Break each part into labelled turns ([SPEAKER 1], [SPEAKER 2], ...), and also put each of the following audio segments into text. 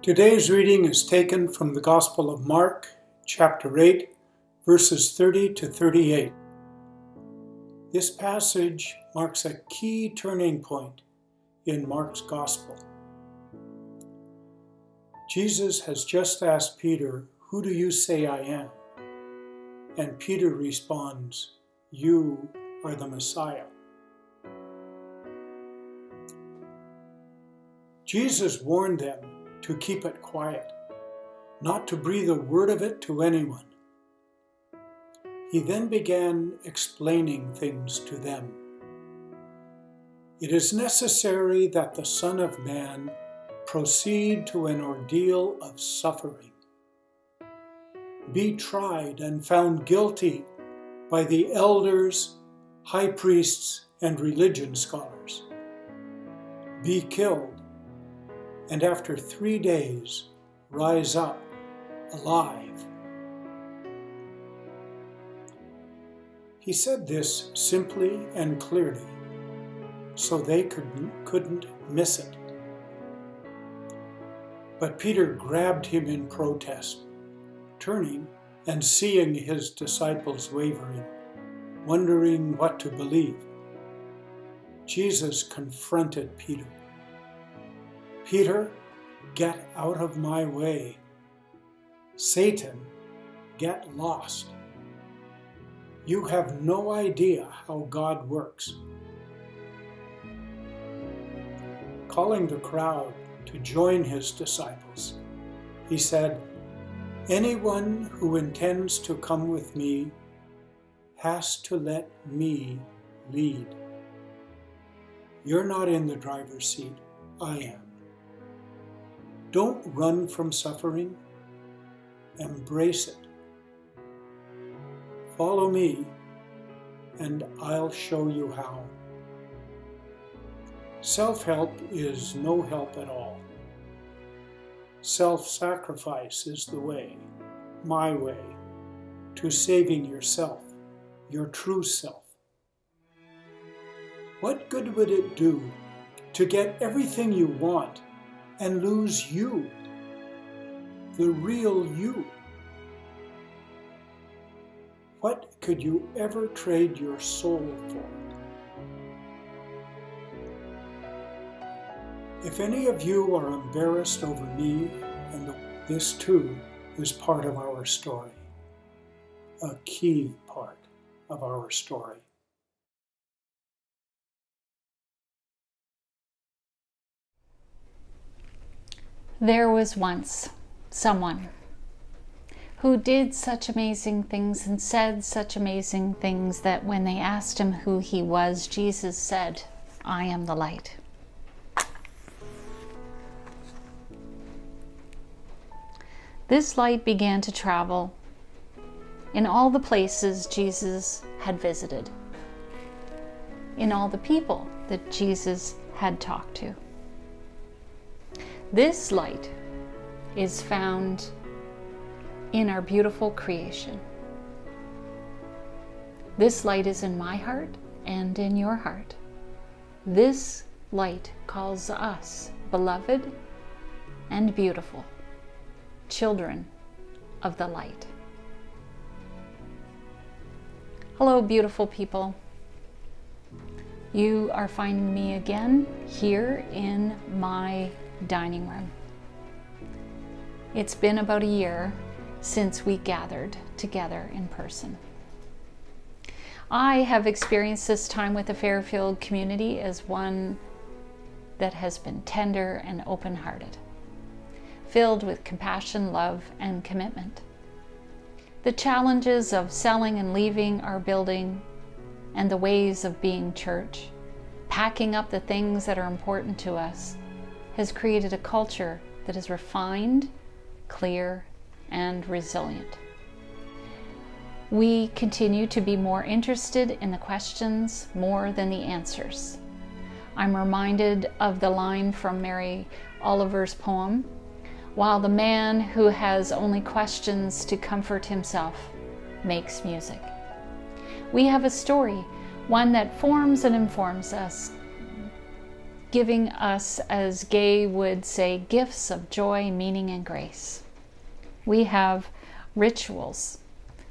[SPEAKER 1] Today's reading is taken from the Gospel of Mark, chapter 8, verses 30 to 38. This passage marks a key turning point in Mark's Gospel. Jesus has just asked Peter, "Who do you say I am?" And Peter responds, "You are the Messiah." Jesus warned them to keep it quiet, not to breathe a word of it to anyone. He then began explaining things to them. It is necessary that the Son of Man proceed to an ordeal of suffering, be tried and found guilty by the elders, high priests, and religion scholars, be killed, and after 3 days rise up alive. He said this simply and clearly, so they couldn't miss it. But Peter grabbed him in protest, turning and seeing his disciples wavering, wondering what to believe. Jesus confronted Peter. "Peter, get out of my way. Satan, get lost. You have no idea how God works." Calling the crowd to join his disciples, he said, "Anyone who intends to come with me has to let me lead. You're not in the driver's seat, I am. Don't run from suffering, embrace it. Follow me, and I'll show you how." Self-help is no help at all. Self-sacrifice is the way, my way, to saving yourself, your true self. What good would it do to get everything you want and lose you, the real you? What could you ever trade your soul for? If any of you are embarrassed over me, and this too is part of our story, a key part of our story.
[SPEAKER 2] There was once someone who did such amazing things and said such amazing things that when they asked him who he was, Jesus said, "I am the light." This light began to travel in all the places Jesus had visited, in all the people that Jesus had talked to. This light is found in our beautiful creation. This light is in my heart and in your heart. This light calls us beloved and beautiful, children of the light. Hello, beautiful people. You are finding me again here in my dining room. It's been about a year since we gathered together in person. I have experienced this time with the Fairfield community as one that has been tender and open-hearted, filled with compassion, love, and commitment. The challenges of selling and leaving our building and the ways of being church, packing up the things that are important to us, has created a culture that is refined, clear, and resilient. We continue to be more interested in the questions more than the answers. I'm reminded of the line from Mary Oliver's poem, "While the man who has only questions to comfort himself makes music." We have a story, one that forms and informs us, giving us, as Gay would say, gifts of joy, meaning, and grace. We have rituals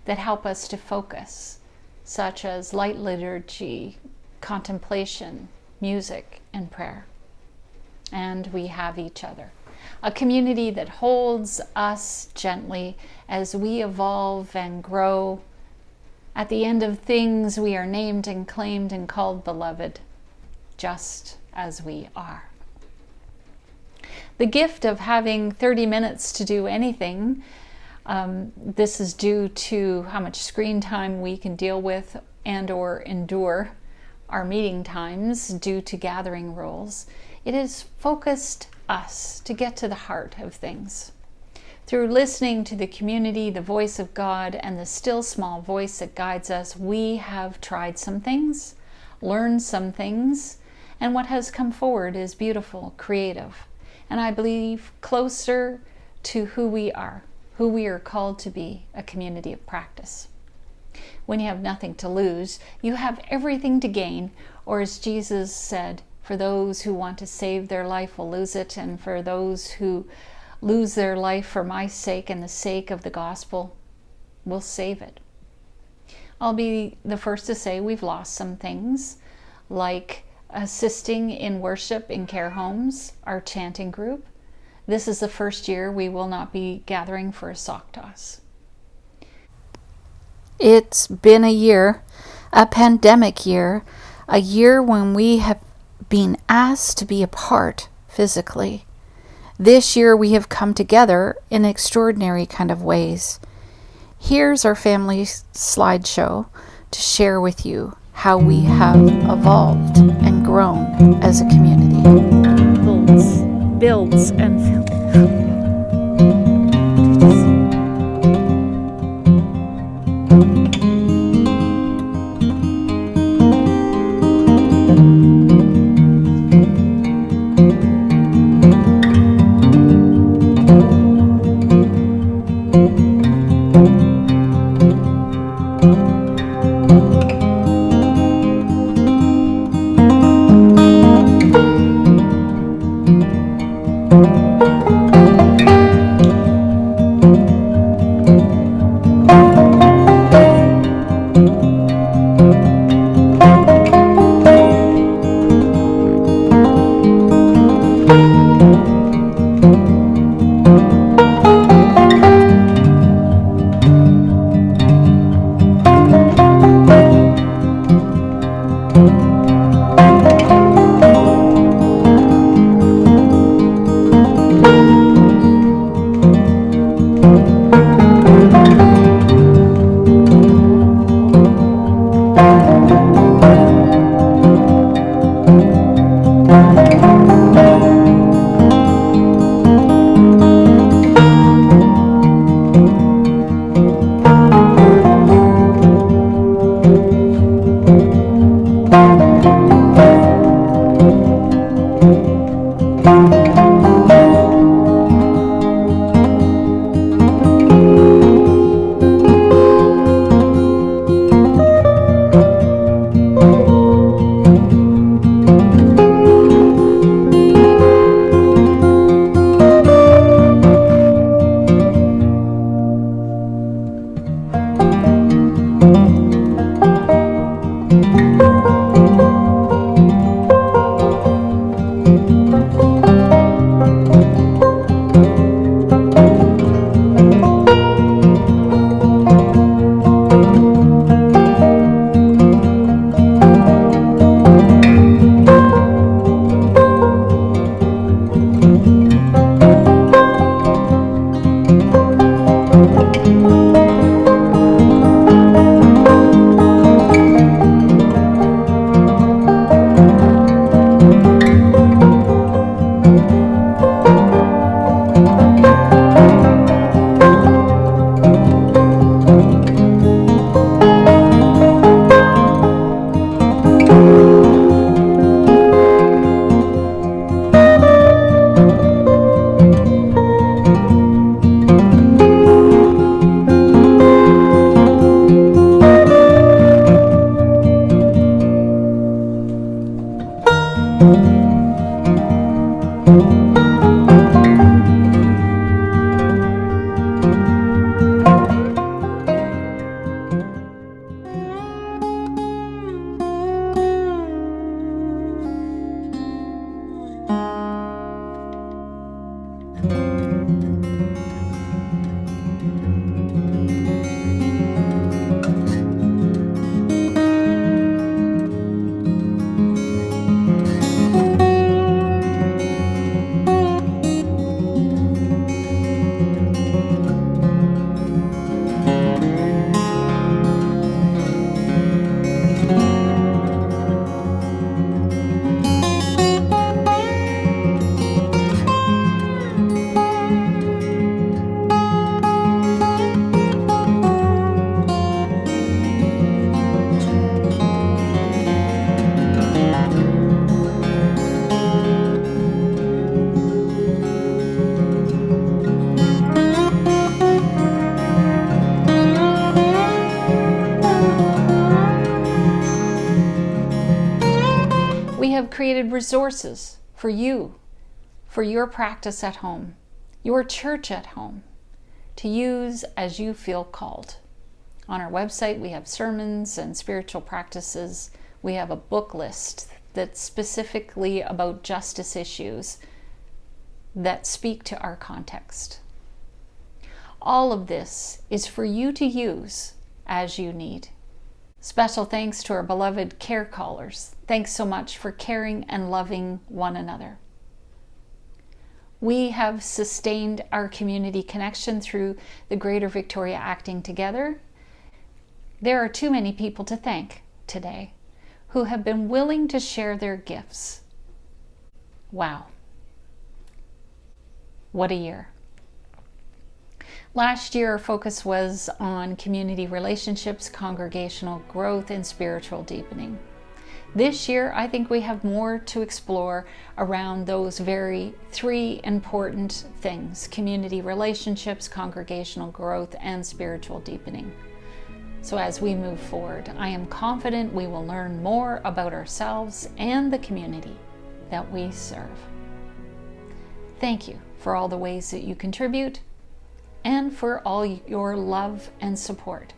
[SPEAKER 2] that help us to focus, such as light liturgy, contemplation, music, and prayer. And we have each other. A community that holds us gently as we evolve and grow. At the end of things, we are named and claimed and called beloved, just as we are. The gift of having 30 minutes to do anything, this is due to how much screen time we can deal with and or endure our meeting times due to gathering rules. It has focused us to get to the heart of things. Through listening to the community, the voice of God, and the still small voice that guides us, we have tried some things, learned some things, and what has come forward is beautiful, creative, and I believe closer to who we are called to be, a community of practice. When you have nothing to lose, you have everything to gain, or as Jesus said, for those who want to save their life will lose it, and for those who lose their life for my sake and the sake of the gospel will save it. I'll be the first to say we've lost some things, like assisting in worship in care homes, our chanting group. This is the first year we will not be gathering for a sock toss. It's been a year, a pandemic year, a year when we have been asked to be apart physically. This year we have come together in extraordinary kind of ways. Here's our family slideshow to share with you how we have evolved and grown as a community. Builds and created resources for you, for your practice at home, your church at home, to use as you feel called. On our website, we have sermons and spiritual practices. We have a book list that's specifically about justice issues that speak to our context. All of this is for you to use as you need. Special thanks to our beloved care callers. Thanks so much for caring and loving one another. We have sustained our community connection through the Greater Victoria Acting Together. There are too many people to thank today who have been willing to share their gifts. Wow. What a year. Last year, our focus was on community relationships, congregational growth, and spiritual deepening. This year, I think we have more to explore around those very three important things: community relationships, congregational growth, and spiritual deepening. So as we move forward, I am confident we will learn more about ourselves and the community that we serve. Thank you for all the ways that you contribute and for all your love and support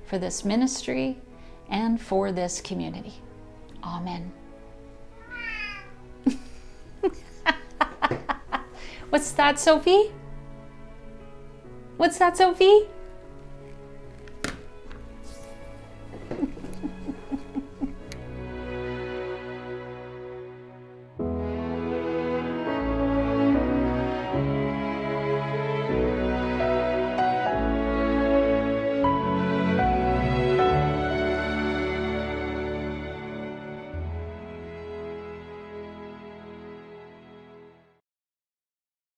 [SPEAKER 2] for this ministry and for this community. Amen. What's that, Sophie? What's that, Sophie?